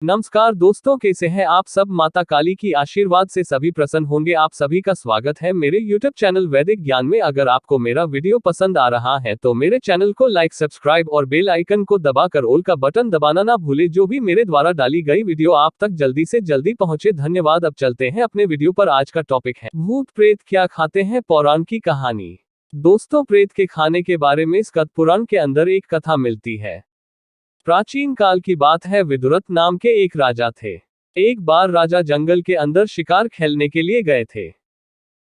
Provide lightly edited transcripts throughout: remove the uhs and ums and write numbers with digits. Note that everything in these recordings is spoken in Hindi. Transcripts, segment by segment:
नमस्कार दोस्तों, कैसे हैं आप सब। माता काली की आशीर्वाद से सभी प्रसन्न होंगे। आप सभी का स्वागत है मेरे YouTube चैनल वैदिक ज्ञान में। अगर आपको मेरा वीडियो पसंद आ रहा है तो मेरे चैनल को लाइक, सब्सक्राइब और बेल आइकन को दबाकर ऑल का बटन दबाना ना भूले, जो भी मेरे द्वारा डाली गई वीडियो आप तक जल्दी से जल्दी पहुंचे। धन्यवाद। अब चलते हैं अपने वीडियो पर। आज का टॉपिक है भूत प्रेत क्या खाते हैं, पौराण की कहानी। दोस्तों, प्रेत के खाने के बारे में स्कंद पुराण के अंदर एक कथा मिलती है। प्राचीन काल की बात है। विदुरथ नाम के एक राजा थे। एक बार राजा जंगल के अंदर शिकार खेलने के लिए गए थे।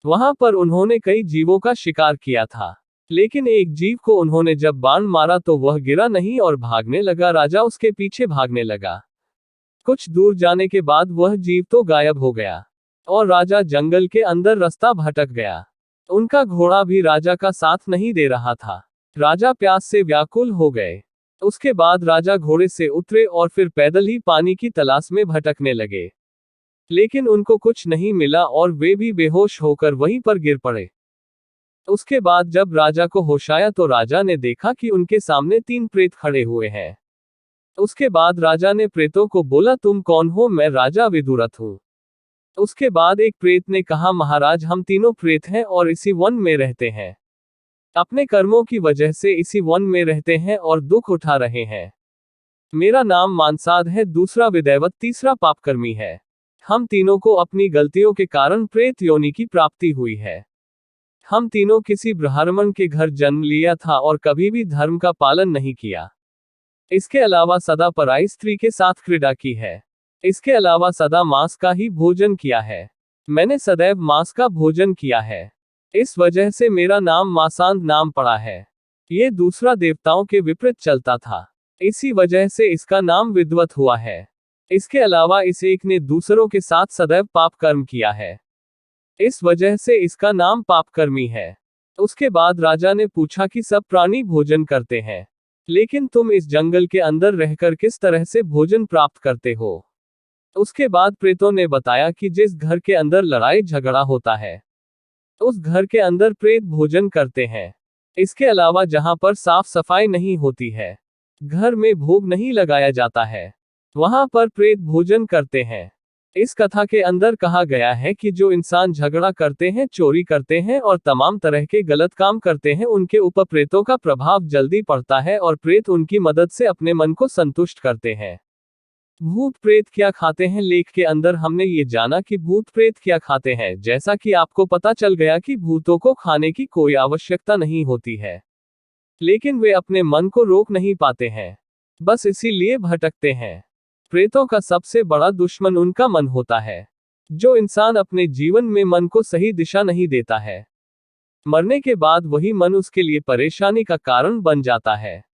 वहां पर उन्होंने कई जीवों का शिकार किया था, लेकिन एक जीव को उन्होंने जब बाण मारा तो वह गिरा नहीं और भागने लगा। राजा उसके पीछे भागने लगा। कुछ दूर जाने के बाद वह जीव तो गायब हो गया और राजा जंगल के अंदर रास्ता भटक गया। उनका घोड़ा भी राजा का साथ नहीं दे रहा था। राजा प्यास से व्याकुल हो गए। उसके बाद राजा घोड़े से उतरे और फिर पैदल ही पानी की तलाश में भटकने लगे, लेकिन उनको कुछ नहीं मिला और वे भी बेहोश होकर वहीं पर गिर पड़े। उसके बाद जब राजा को होश आया तो राजा ने देखा कि उनके सामने 3 प्रेत खड़े हुए हैं। उसके बाद राजा ने प्रेतों को बोला, तुम कौन हो। मैं राजा विदुरथ हूँ। उसके बाद एक प्रेत ने कहा, महाराज हम तीनों प्रेत हैं और इसी वन में रहते हैं। अपने कर्मों की वजह से इसी वन में रहते हैं और दुख उठा रहे हैं। मेरा नाम मानसाद है, दूसरा विदैवत, तीसरा पापकर्मी है। हम तीनों को अपनी गलतियों के कारण प्रेत योनि की प्राप्ति हुई है। हम तीनों किसी ब्राह्मण के घर जन्म लिया था और कभी भी धर्म का पालन नहीं किया। इसके अलावा सदा पराई स्त्री के साथ क्रीड़ा की है। इसके अलावा सदा मांस का ही भोजन किया है। मैंने सदैव मांस का भोजन किया है। इस वजह से मेरा नाम मासांद नाम पड़ा है। ये दूसरा देवताओं के विपरीत चलता था, इसी वजह से इसका नाम विद्वत हुआ है। इसके अलावा इस एक ने दूसरों के साथ सदैव पाप कर्म किया है, इस वजह से इसका नाम पापकर्मी है। उसके बाद राजा ने पूछा कि सब प्राणी भोजन करते हैं, लेकिन तुम इस जंगल के अंदर रहकर किस तरह से भोजन प्राप्त करते हो। उसके बाद प्रेतों ने बताया कि जिस घर के अंदर लड़ाई झगड़ा होता है उस घर के अंदर प्रेत भोजन करते हैं। इसके अलावा जहां पर साफ सफाई नहीं होती है, घर में भोग नहीं लगाया जाता है, वहां पर प्रेत भोजन करते हैं। इस कथा के अंदर कहा गया है कि जो इंसान झगड़ा करते हैं, चोरी करते हैं और तमाम तरह के गलत काम करते हैं, उनके ऊपर प्रेतों का प्रभाव जल्दी पड़ता है और प्रेत उनकी मदद से अपने मन को संतुष्ट करते हैं। भूत प्रेत क्या खाते हैं। लेख के अंदर हमने ये जाना कि भूत प्रेत क्या खाते हैं। जैसा कि आपको पता चल गया कि भूतों को खाने की कोई आवश्यकता नहीं होती है, लेकिन वे अपने मन को रोक नहीं पाते हैं, बस इसीलिए भटकते हैं। प्रेतों का सबसे बड़ा दुश्मन उनका मन होता है। जो इंसान अपने जीवन में मन को सही दिशा नहीं देता है, मरने के बाद वही मन उसके लिए परेशानी का कारण बन जाता है।